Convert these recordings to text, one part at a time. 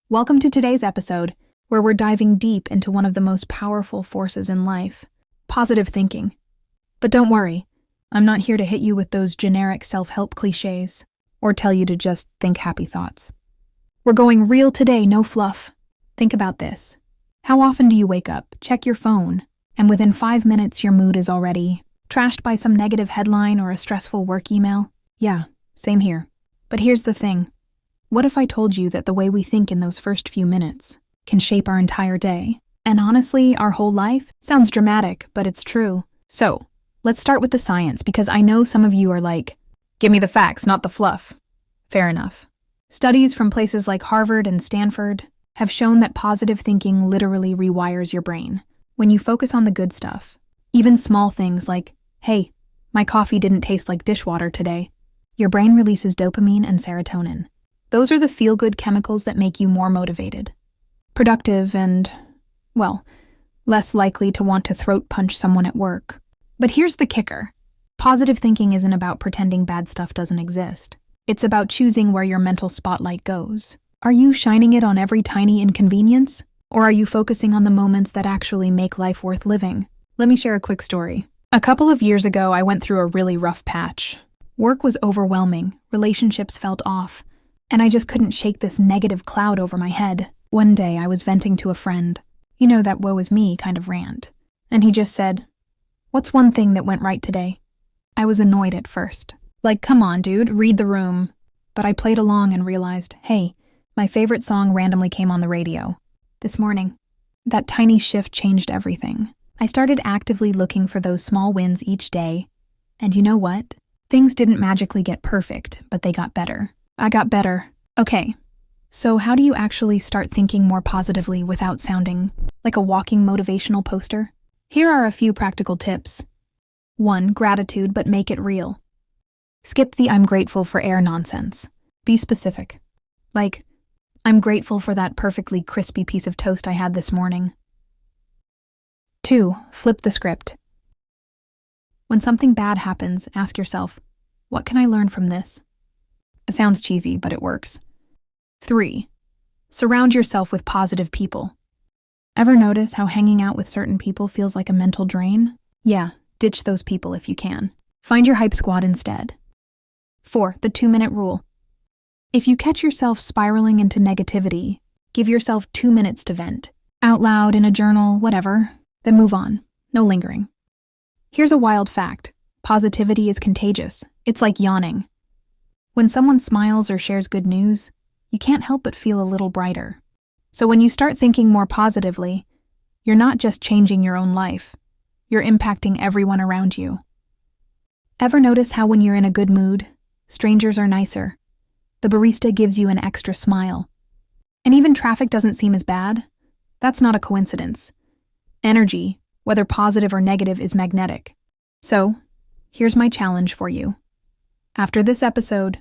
Welcome to today's episode, where we're diving deep into one of the most powerful forces in life, positive thinking. But don't worry, I'm not here to hit you with those generic self-help cliches, or tell you to just think happy thoughts. We're going real today, no fluff. Think about this. How often do you wake up, check your phone, and within 5 minutes your mood is already trashed by some negative headline or a stressful work email? Yeah, same here. But here's the thing. What if I told you that the way we think in those first few minutes can shape our entire day? And honestly, our whole life? Sounds dramatic, but it's true. So, let's start with the science, because I know some of you are like, give me the facts, not the fluff. Fair enough. Studies from places like Harvard and Stanford have shown that positive thinking literally rewires your brain. When you focus on the good stuff, even small things like, hey, my coffee didn't taste like dishwater today, your brain releases dopamine and serotonin. Those are the feel-good chemicals that make you more motivated, productive, and, well, less likely to want to throat punch someone at work. But here's the kicker. Positive thinking isn't about pretending bad stuff doesn't exist. It's about choosing where your mental spotlight goes. Are you shining it on every tiny inconvenience? Or are you focusing on the moments that actually make life worth living? Let me share a quick story. A couple of years ago, I went through a really rough patch. Work was overwhelming, relationships felt off, and I just couldn't shake this negative cloud over my head. One day, I was venting to a friend. You know, that woe is me kind of rant. And he just said, "What's one thing that went right today?" I was annoyed at first. Like, come on, dude, read the room. But I played along and realized, hey, my favorite song randomly came on the radio this morning. That tiny shift changed everything. I started actively looking for those small wins each day. And you know what? Things didn't magically get perfect, but they got better. I got better. Okay, so how do you actually start thinking more positively without sounding like a walking motivational poster? Here are a few practical tips. 1. Gratitude, but make it real. Skip the "I'm grateful for air" nonsense. Be specific. Like, I'm grateful for that perfectly crispy piece of toast I had this morning. 2. Flip the script. When something bad happens, ask yourself, what can I learn from this? It sounds cheesy, but it works. 3. Surround yourself with positive people. Ever notice how hanging out with certain people feels like a mental drain? Yeah, ditch those people if you can. Find your hype squad instead. 4. The 2-minute rule. If you catch yourself spiraling into negativity, give yourself 2 minutes to vent. Out loud, in a journal, whatever. Then move on. No lingering. Here's a wild fact. Positivity is contagious. It's like yawning. When someone smiles or shares good news, you can't help but feel a little brighter. So when you start thinking more positively, you're not just changing your own life, you're impacting everyone around you. Ever notice how when you're in a good mood, strangers are nicer? The barista gives you an extra smile. And even traffic doesn't seem as bad? That's not a coincidence. Energy, whether positive or negative, is magnetic. So, here's my challenge for you. After this episode,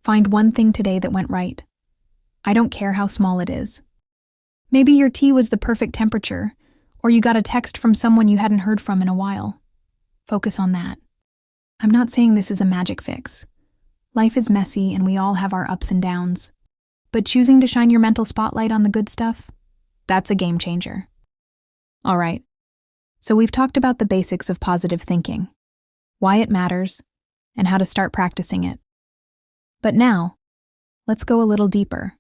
find one thing today that went right. I don't care how small it is. Maybe your tea was the perfect temperature, or you got a text from someone you hadn't heard from in a while. Focus on that. I'm not saying this is a magic fix. Life is messy and we all have our ups and downs. But choosing to shine your mental spotlight on the good stuff, that's a game changer. All right, so we've talked about the basics of positive thinking, why it matters, and how to start practicing it. But now, let's go a little deeper.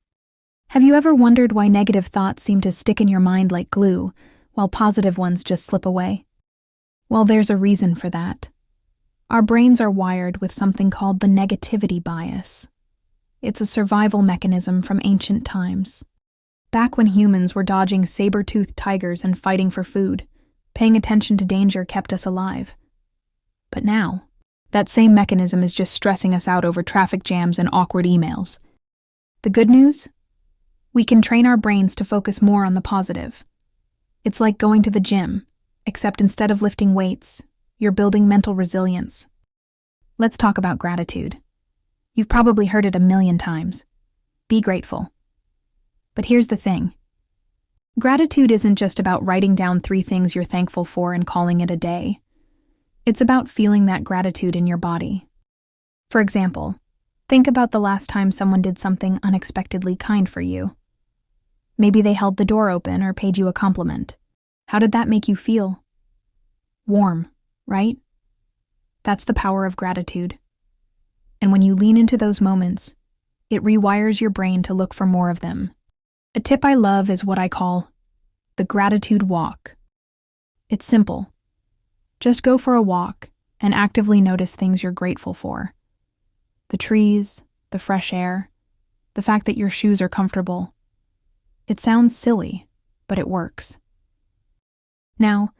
Have you ever wondered why negative thoughts seem to stick in your mind like glue, while positive ones just slip away? Well, there's a reason for that. Our brains are wired with something called the negativity bias. It's a survival mechanism from ancient times. Back when humans were dodging saber-toothed tigers and fighting for food, paying attention to danger kept us alive. But now, that same mechanism is just stressing us out over traffic jams and awkward emails. The good news? We can train our brains to focus more on the positive. It's like going to the gym, except instead of lifting weights, you're building mental resilience. Let's talk about gratitude. You've probably heard it a million times. Be grateful. But here's the thing. Gratitude isn't just about writing down 3 things you're thankful for and calling it a day. It's about feeling that gratitude in your body. For example, think about the last time someone did something unexpectedly kind for you. Maybe they held the door open or paid you a compliment. How did that make you feel? Warm, right? That's the power of gratitude. And when you lean into those moments, it rewires your brain to look for more of them. A tip I love is what I call the gratitude walk. It's simple. Just go for a walk and actively notice things you're grateful for. The trees, the fresh air, the fact that your shoes are comfortable. It sounds silly, but it works. Now,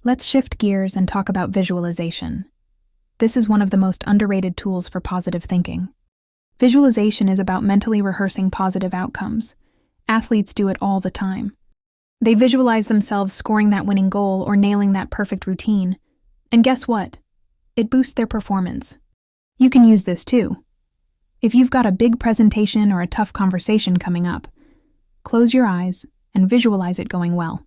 let's shift gears and talk about visualization. This is one of the most underrated tools for positive thinking. Visualization is about mentally rehearsing positive outcomes. Athletes do it all the time. They visualize themselves scoring that winning goal or nailing that perfect routine. And guess what? It boosts their performance. You can use this too. If you've got a big presentation or a tough conversation coming up, close your eyes and visualize it going well.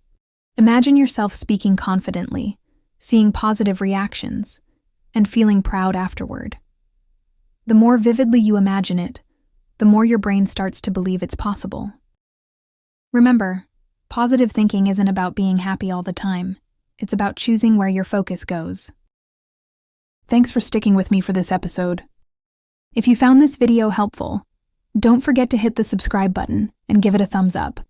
Imagine yourself speaking confidently, seeing positive reactions, and feeling proud afterward. The more vividly you imagine it, the more your brain starts to believe it's possible. Remember, positive thinking isn't about being happy all the time. It's about choosing where your focus goes. Thanks for sticking with me for this episode. If you found this video helpful, don't forget to hit the subscribe button and give it a thumbs up.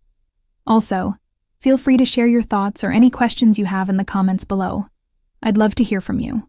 Also, feel free to share your thoughts or any questions you have in the comments below. I'd love to hear from you.